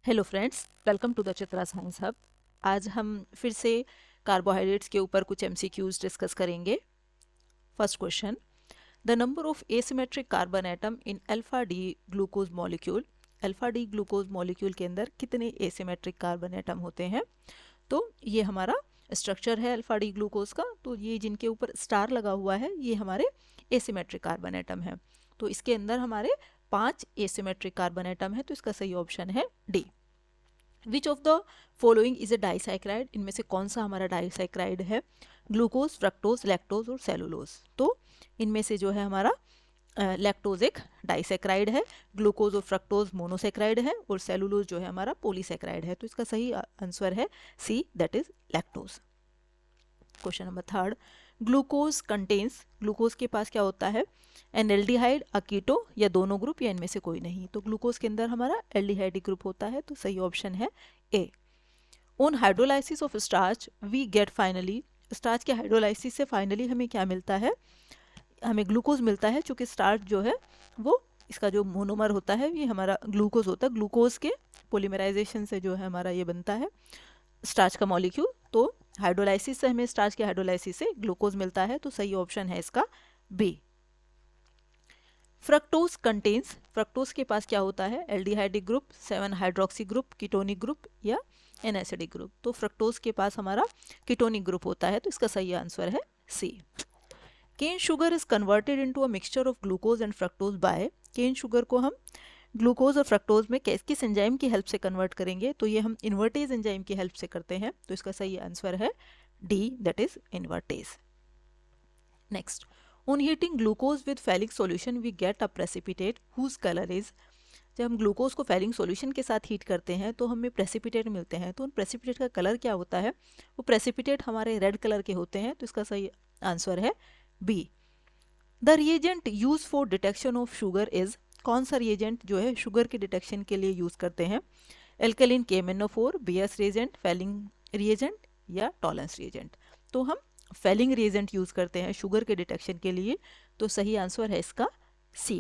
Hello friends, welcome to the Chitra science hub. आज हम फिर से कार्बोहाइड्रेट्स के ऊपर कुछ एमसीक्यूज डिस्कस करेंगे। First question, the number of asymmetric carbon atom in alpha D glucose molecule. Alpha D glucose molecule के अंदर कितने एसिमेट्रिक कार्बन एटम होते हैं? तो ये हमारा स्ट्रक्चर है अल्फा डी ग्लूकोज का। तो ये जिनके ऊपर स्टार लगा हुआ है ये हमारे एसिमेट्रिक कार्बन एटम है। तो इसके अंदर हमारे 5 एसिमेट्रिक कार्बन एटम है, तो इसका सही ऑप्शन है D. Which of the following is a disaccharide. इनमें से कौन सा हमारा डाइसैक्राइड है? ग्लूकोज, फ्रक्टोज, लैक्टोज और सेलुलोज। तो इनमें से जो है हमारा लैक्टोज एक डाइसैक्राइड है, ग्लूकोज और फ्रक्टोज मोनोसैक्राइड है और सेलुलोज जो है हमारा पॉलीसैक्राइड है। तो इसका सही आंसर है C, that is lactose. Question number third, glucose contains. Glucose के पास क्या होता है? एल्डिहाइड, अकीटो या दोनों ग्रुप या इनमें से कोई नहीं। तो ग्लूकोज के अंदर हमारा एल्डिहाइड ग्रुप होता है, तो सही ऑप्शन है A. On hydrolysis of starch we get finally. Starch के हाइड्रोलाइसिस से फाइनली हमें क्या मिलता है? हमें ग्लूकोज मिलता है, चूंकि स्टार्च जो है वो इसका जो मोनोमर होता है ये हमारा ग्लूकोज होता है। ग्लूकोज के पोलीमराइजेशन से जो है हमारा ये बनता है स्टार्च का मॉलिक्यूल। तो हाइड्रोलाइसिस से हमें स्टार्च के हाइड्रोलाइसिस से ग्लूकोज मिलता है, तो सही ऑप्शन है इसका बी। Fructose contains. फ्रक्टोज के पास क्या होता है? Aldehydic group, 7 hydroxy group, ketonic group या एन एसिडिक ग्रुप। तो फ्रक्टोज के पास हमारा कीटोनिक ग्रुप होता है, तो इसका सही आंसर है C. Cane sugar is converted into a mixture of glucose and fructose by. Cane sugar को हम ग्लूकोज और फ्रक्टोज में किस एंजाइम की हेल्प से कन्वर्ट करेंगे? तो ये हम इन्वर्टेज एंजाइम की हेल्प से करते हैं, तो इसका सही आंसर है D, that is invertase. Next, on heating glucose with Fehling solution we get a precipitate whose colour is. जब हम ग्लूकोज को फैलिंग सॉल्यूशन के साथ हीट करते हैं तो हमें प्रेसिपिटेट मिलते हैं। तो उन प्रेसिपिटेट का कलर क्या होता है? वो प्रेसिपिटेट हमारे रेड कलर के होते हैं, तो इसका सही आंसर है B. The reagent use for detection of sugar is. कौन सा रिएजेंट जो है शुगर के डिटेक्शन के लिए यूज करते हैं? Alkaline KMnO4, BS reagent, Fehling reagent या टॉलेंस रिएजेंट। तो हम फैलिंग रिएजेंट यूज करते हैं शुगर के डिटेक्शन के लिए, तो सही आंसर है इसका C.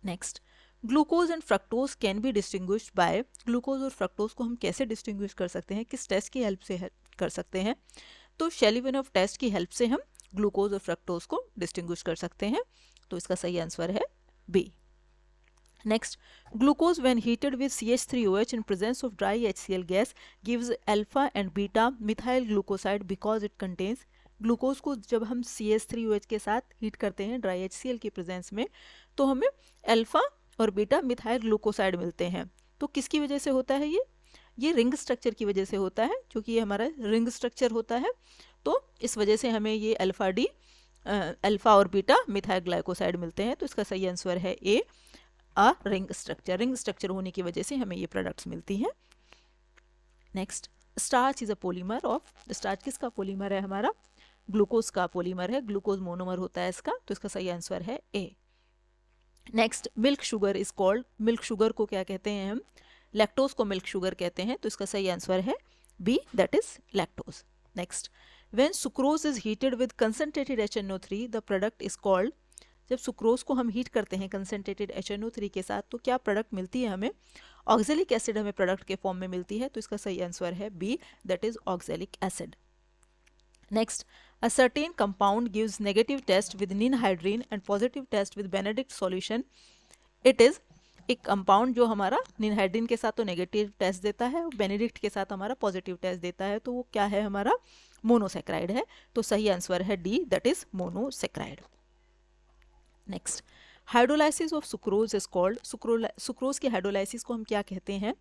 Next, glucose and fructose can be distinguished by. Glucose और फ्रक्टोज को हम कैसे डिस्टिंग्विश कर सकते हैं, किस टेस्ट की हेल्प से कर सकते हैं? तो शेलिविनोव टेस्ट की हेल्प से हम ग्लूकोज और फ्रक्टोज को डिस्टिंग्विश कर सकते हैं, तो इसका सही आंसर है B. Next, glucose when heated with CH3OH in presence of dry HCl gas gives alpha and beta methyl glucoside because it contains। Glucose को जब हम CH3OH के साथ हीट करते हैं ड्राई HCl के प्रेजेंस में, तो हमें अल्फा और बीटा मिथाइल ग्लूकोसाइड मिलते हैं। तो किसकी वजह से होता है ये रिंग स्ट्रक्चर की वजह से होता है, क्योंकि ये हमारा रिंग स्ट्रक्चर होता है। तो इस वजह से हमें ये अल्फा और बीटा मिथाइल ग्लाइकोसाइड मिलते हैं, तो इसका सही आंसर है A, a ring structure. Ring structure होने की वजह से हमें ये प्रोडक्ट्स मिलती हैं। Next, starch is a polymer of. Starch किसका पॉलीमर है? हमारा ग्लूकोज का पॉलीमर है, ग्लूकोज मोनोमर होता है इसका, तो इसका सही आंसर है A. Next, milk sugar is called. Milk sugar को क्या कहते हैं हम? लैक्टोज को मिल्क शुगर कहते हैं, तो इसका सही आंसर है B, that is lactose. Next, when sucrose is heated with concentrated HNO3 the product is called. जब सुक्रोज को हम हीट करते हैं कंसंट्रेटेड HNO3 के साथ, तो क्या प्रोडक्ट मिलती है हमें? ऑक्जेलिक एसिड हमें प्रोडक्ट के फॉर्म में मिलती है, तो इसका सही आंसर है B, that is oxalic acid. Next, a certain compound gives negative test with ninhydrine and positive test with Benedict solution. It is एक कंपाउंड जो हमारा निनहाइड्रीन के साथ तो नेगेटिव टेस्ट देता है और बेनेडिक्ट के साथ हमारा पॉजिटिव टेस्ट देता है, तो वो क्या है? हमारा मोनोसेक्राइड है, तो सही आंसर है D, that is monosaccharide. Next, hydrolysis of sucrose is called. Sucrose की हाइड्रोलाइसिस को हम क्या कहते हैं?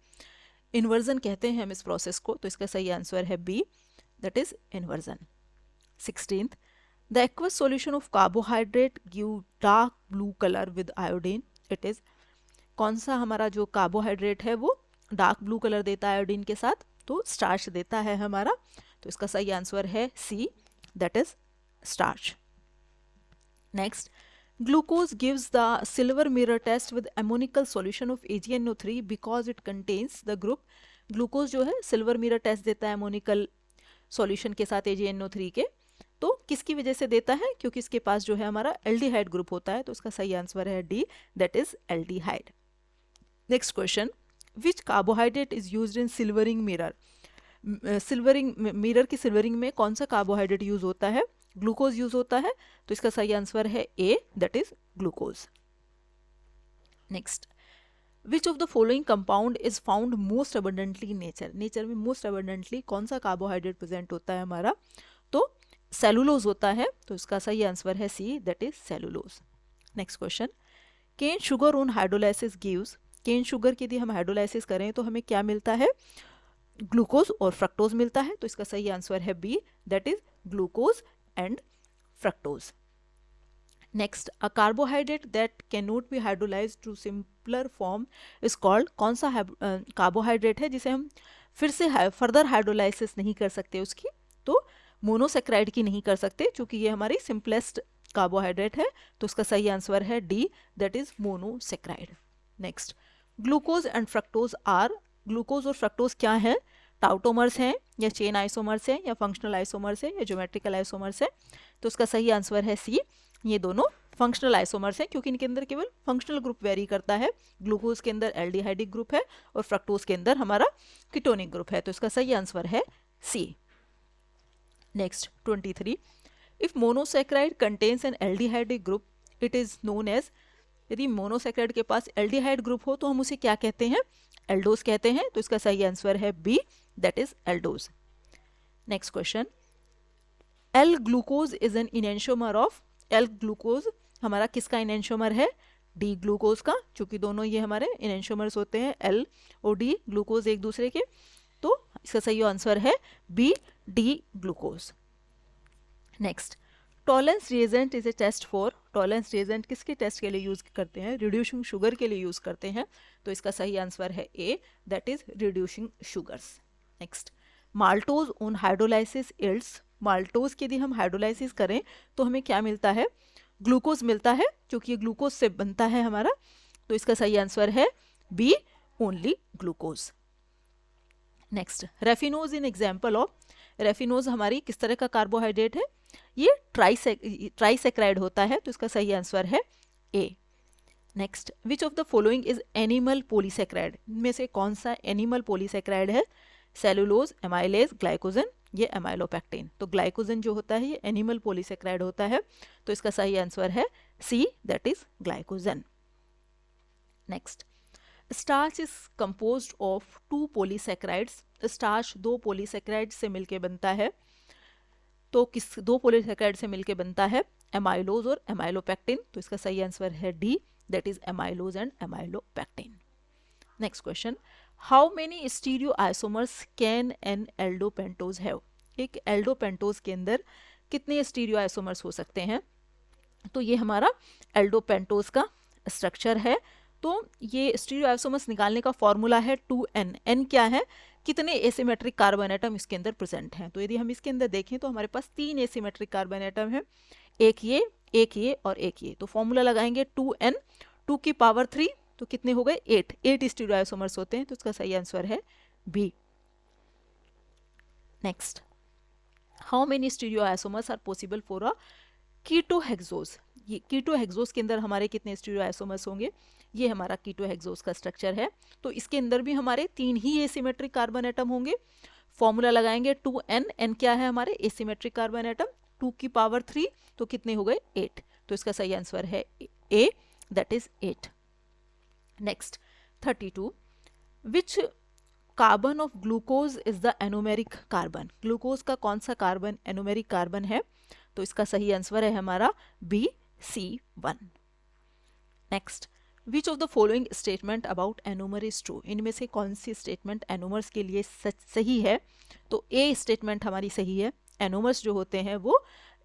इन्वर्जन कहते हैं हम इस प्रोसेस को, तो इसका सही आंसर है B, that is inversion. 16th, the aqueous solution of carbohydrate give dark blue color with iodine. It is कौन सा हमारा जो कार्बोहाइड्रेट है वो डार्क ब्लू कलर देता है आयोडीन के साथ? तो स्टार्च देता है हमारा, तो इसका सही आंसर है C, that is starch. Next, glucose gives the silver mirror test with ammoniacal solution of AgNO3 because it contains the group. Glucose जो है सिल्वर मिरर टेस्ट देता है अमोनिकल सॉल्यूशन के साथ AgNO3 के, तो किसकी वजह से देता है? क्योंकि इसके पास जो है हमारा एल्डिहाइड ग्रुप होता है, तो इसका सही आंसर है D, that is aldehyde. Next question, which carbohydrate is used in silvering mirror, silvering mirror की सिल्वरिंग में कौन सा कार्बोहाइड्रेट यूज होता है, ग्लूकोज यूज होता है, तो इसका सही आंसर है A, that is glucose. Next, which of the following compound is found most abundantly in nature, nature में मोस्ट अबंडेंटली कौन सा कार्बोहाइड्रेट प्रेजेंट होता है हमारा, तो सेलुलोज होता है, तो इसका सही आंसर है C, that is cellulose. Next question, cane sugar on hydrolysis gives, cane sugar की यदि हम हाइड्रोलाइसिस करें तो हमें क्या मिलता है, ग्लूकोज और फ्रक्टोज मिलता है, तो इसका सही आंसर है B, that is glucose and fructose. Next, a carbohydrate that can not be hydrolysed to simpler form is called, कौन सा कार्बोहाइड्रेट है जिसे हम फिर से फर्दर हाइड्रोलाइसिस नहीं कर सकते उसकी, तो मोनोसेक्राइड की नहीं कर सकते क्योंकि ये हमारी सिंपलेस्ट कार्बोहाइड्रेट है, तो उसका सही आंसर है D, that is monosaccharide. Next, glucose and fructose are, glucose और फ्रक्टोज क्या है, टाउटोमर्स हैं या चेन आइसोमर्स हैं या फंक्शनल आइसोमर्स हैं या ज्योमेट्रिकल आइसोमर्स हैं, तो उसका सही आंसर है सी, ये दोनों फंक्शनल आइसोमर्स हैं क्योंकि इनके अंदर केवल फंक्शनल ग्रुप वेरी करता है, ग्लूकोज के अंदर एल्डिहाइडिक ग्रुप है और फ्रक्टोज के अंदर हमारा कीटोनिक ग्रुप है, तो इसका सही आंसर है C. Next 23, if monosaccharide contains an aldehydic group it is known as, यदि मोनोसेक्राइड के पास एल्डिहाइड ग्रुप हो तो हम उसे क्या कहते हैं, एल्डोज कहते हैं, तो इसका सही आंसर है B, that is aldose. Next question, L glucose is an enantiomer of, L glucose हमारा किसका इनेंशियोमर है, डी ग्लूकोज का, चूंकि दोनों ये हमारे इनेंशियोमर्स होते हैं एल और डी ग्लूकोज एक दूसरे के, तो इसका सही आंसर है B, D glucose. Next, Tollens reagent is a test for, Tollens reagent किसके टेस्ट के लिए यूज करते हैं, रिड्यूसिंग शुगर के लिए यूज करते हैं, तो इसका सही आंसर है A, that is reducing sugars. Next, maltose on hydrolysis yields, maltose की यदि हम हाइड्रोलाइसिस करें तो हमें क्या मिलता है, ग्लूकोज मिलता है क्योंकि ये ग्लूकोज से बनता है हमारा, तो इसका सही आंसर है B, only glucose. Next, raffinose in example of, raffinose हमारी किस तरह का कार्बोहाइड्रेट है, ये ट्राइसेक्राइड होता है, तो इसका सही आंसर है A. Next, which of the following is animal polysaccharide, इनमें से कौन सा एनिमल पॉलीसेक्राइड है, सेलुलोज, एमाइलेज, ग्लाइकोजन, ये एमाइलोपेक्टिन, तो ग्लाइकोजन जो होता है ये एनिमल पॉलीसेक्राइड होता है, तो इसका सही आंसर है C, that is glycogen. Next, starch is composed of 2 polysaccharides, starch 2 polysaccharide से मिलके बनता है, तो किस 2 पॉलीसेक्राइड से मिलके बनता है, एमाइलोज और एमाइलोपेक्टिन, तो इसका सही आंसर है D, that is amylose and amylopectin. Next question, how many stereo isomers can an aldopentose have, एक एल्डोपेंटोज के अंदर कितने स्टीरियो आइसोमर्स हो सकते हैं, तो ये हमारा एल्डोपेंटोज का स्ट्रक्चर है, तो ये स्टीरियो आइसोमर्स निकालने का फॉर्मूला है 2n, n क्या है, कितने एसिमेट्रिक कार्बन एटम इसके अंदर प्रेजेंट हैं, तो यदि हम इसके अंदर देखें तो हमारे पास 3 एसिमेट्रिक कार्बन एटम है, एक ये और एक ये, तो फॉर्मूला लगाएंगे 2n, 2 की पावर 3, तो कितने हो गए 8 स्टीरियो आइसोमर्स होते हैं, तो इसका सही आंसर है B. Next, how many stereo isomers are possible for a ketohexose, ये कीटोहेक्सोज के अंदर हमारे कितने स्टीरियो आइसोमर्स होंगे, ये हमारा कीटोहेक्सोज का स्ट्रक्चर है, तो इसके अंदर भी हमारे 3 ही एसिमेट्रिक कार्बन एटम होंगे, फॉर्मूला लगाएंगे 2n, n क्या है हमारे एसिमेट्रिक कार्बन एटम, 2 की पावर 3, तो कितने हो गए 8, तो इसका सही आंसर है A, that is 8। Next 32, which carbon of glucose is the anomeric carbon, glucose का कौन सा कार्बन एनोमेरिक कार्बन है, तो इसका सही आंसर है हमारा B, C1। Next, which of the following statement about anomer is true, इनमें से कौन सी स्टेटमेंट एनोमर्स के लिए सही है, तो ए स्टेटमेंट हमारी सही है, एनोमर्स जो होते हैं वो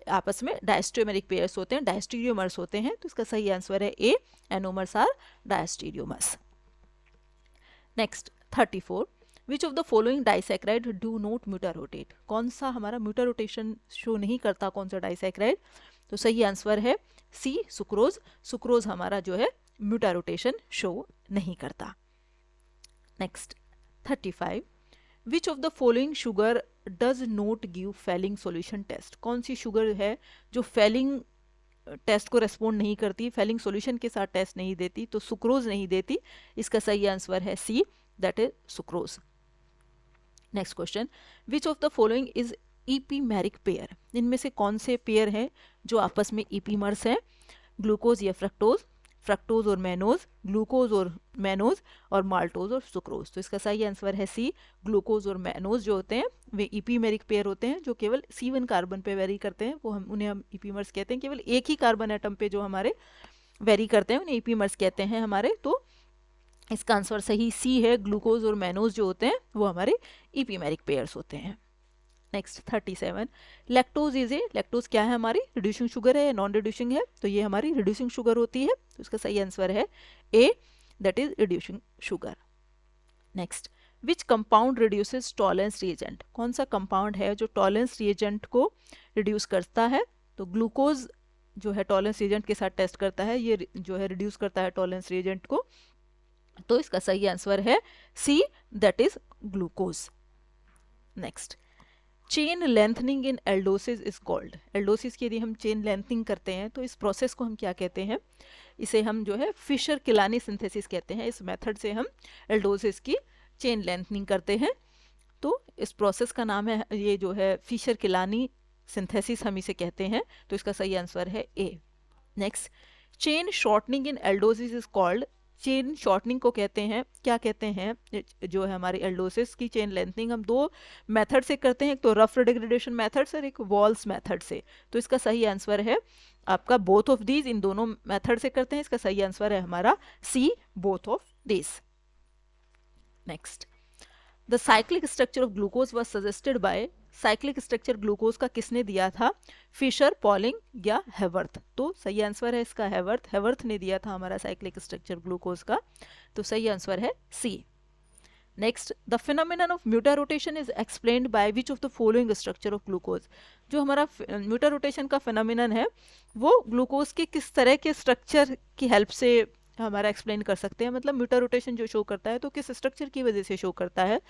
आपस में डायस्टेरियोमेरिक पेयर्स होते हैं, डायस्टेरियोमर्स होते हैं, तो इसका सही आंसर है A, anomers are diastereomers. Next 34, which of the following disaccharide do not mutarotate, कौन सा हमारा म्यूटारोटेशन शो नहीं करता, कौन सा डाइसैक्राइड, तो सही आंसर है सी, सुक्रोज, सुक्रोज हमारा जो है म्यूटारोटेशन शो नहीं करता। Next 35, which of the following sugar does not give Fehling solution test, कौन सी शुगर है जो फेलिंग टेस्ट को रेस्पॉन्ड नहीं करती, फेलिंग सॉल्यूशन के साथ टेस्ट नहीं देती, तो सुक्रोज नहीं देती, इसका सही आंसर है C, that is sucrose. Next question, which of the following is epimeric pair, इनमें से कौन से पेयर हैं जो आपस में ईपीमर्स हैं, ग्लूकोज या फ्रक्टोज, फ्रक्टोज और मैनोज, ग्लूकोज और मैनोज, और माल्टोज और सुक्रोज। तो इसका सही आंसर है सी, ग्लूकोज और मैनोज जो होते हैं वे ईपीमेरिक पेयर होते हैं, जो केवल C1 कार्बन पे वेरी करते हैं, वो उन्हें हम ईपीमर्स कहते हैं। केवल एक ही कार्बन एटम पे जो हमारे वेरी करते हैं उन्हें ईपीमर्स कहते हैं हमारे। तो इसका आंसर सही सी है, ग्लूकोज और मैनोज जो होते हैं वो हमारे ईपीमेरिक पेयर्स होते हैं। Next 37, lactose is a, lactose क्या है हमारी, रिड्यूसिंग शुगर है या नॉन रिड्यूसिंग है, तो ये हमारी रिड्यूसिंग शुगर होती है, तो इसका सही आंसर है A, that is reducing sugar. Next, which compound reduces Tollens reagent, कौन सा कंपाउंड है जो टॉलरेंस रिएजेंट को रिड्यूस करता है, तो ग्लूकोज जो है टॉलरेंस रिएजेंट के साथ टेस्ट करता है, ये जो है रिड्यूस करता है टॉलरेंस रिएजेंट को, तो इसका सही आंसर है C, that is glucose. Next, chain lengthening in aldoses is called, aldoses की यदि हम चेन लेंथनिंग करते हैं तो इस प्रोसेस को हम क्या कहते हैं, इसे हम जो है फिशर किलानी सिंथेसिस कहते हैं। इस मेथड से हम एल्डोसिस की चेन लेंथनिंग करते हैं, तो इस प्रोसेस का नाम है, ये जो है फिशर किलानी सिंथेसिस हम इसे कहते हैं, तो इसका सही आंसर है A. Next, chain shortening in aldoses is called, chain shortening को कहते हैं, क्या कहते हैं, जो है हमारी एल्डोसिस की चेन लेंथनिंग हम दो मेथड से करते हैं, एक तो रफ डिग्रेडेशन मेथड से और एक वॉल्स मेथड से, तो इसका सही आंसर है आपका बोथ ऑफ दीज, इन दोनों मेथड से करते हैं, इसका सही आंसर है हमारा C, both of these. Next, the cyclic structure of glucose was suggested by, cyclic structure glucose का किसने दिया था, फिशर, पॉलिंग या हेवर्थ, तो सही आंसर है इसका हेवर्थ, हेवर्थ ने दिया था हमारा साइक्लिक स्ट्रक्चर ग्लूकोज का, तो सही आंसर है C. Next, the phenomenon of mutarotation is explained by which of the following structure of glucose, जो हमारा म्यूटा रोटेशन का फिनोमिनन है वो ग्लूकोज के किस तरह के स्ट्रक्चर की हेल्प से हमारा एक्सप्लेन कर सकते हैं, मतलब म्यूटा रोटेशन जो शो करता है तो किस स्ट्रक्चर की वजह से शो करता है,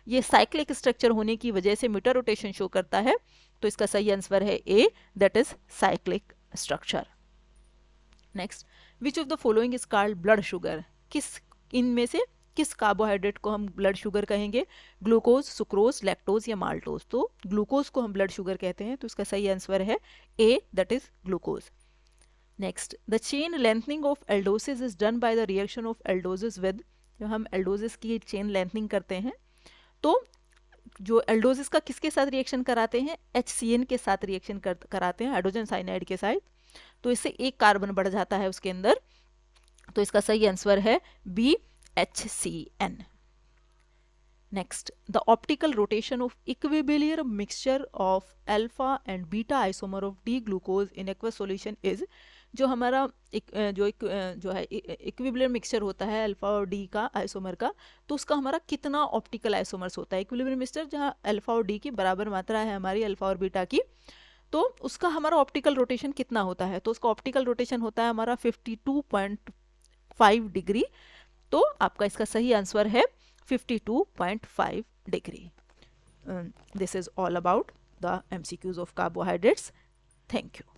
ये साइक्लिक स्ट्रक्चर होने की वजह से म्यूटा रोटेशन शो करता है, तो इसका सही आंसर है A, that is cyclic structure. Next, which of the following is called blood sugar, किस इनमें से किस कार्बोहाइड्रेट को हम ब्लड शुगर कहेंगे, ग्लूकोज, सुक्रोज, लैक्टोज या माल्टोज, तो ग्लूकोज को हम ब्लड शुगर कहते हैं, तो इसका सही आंसर है A, that is glucose. Next, the chain lengthening of aldoses is done by the reaction of aldoses with, जब हम एल्डोसिस की चेन लेंथनिंग करते हैं तो जो एल्डोसिस का किसके साथ रिएक्शन कराते हैं, HCN के साथ रिएक्शन कराते हैं, हाइड्रोजन साइनाइड के साथ, तो इससे एक कार्बन बढ़ जाता है उसके अंदर, तो इसका सही आंसर है B, HCN। Next, the optical rotation of equilibrium mixture of alpha and beta isomer of D glucose in aqueous solution is, जो हमारा जो है इक्विलिब्रियम मिक्सचर होता है अल्फा और डी का आइसोमर का, तो उसका हमारा कितना ऑप्टिकल आइसोमर्स होता है, इक्विलिब्रियम मिक्सचर जहाँ अल्फा और डी की बराबर मात्रा है हमारी अल्फा और बीटा की, तो उसका हमारा ऑप्टिकल रोटेशन कितना होता है, तो उसका ऑप्टिकल रोटेशन होता है हमारा 52.5 डिग्री, तो आपका इसका सही आंसर है 52.5 degree. This is all about the MCQs of carbohydrates. Thank you.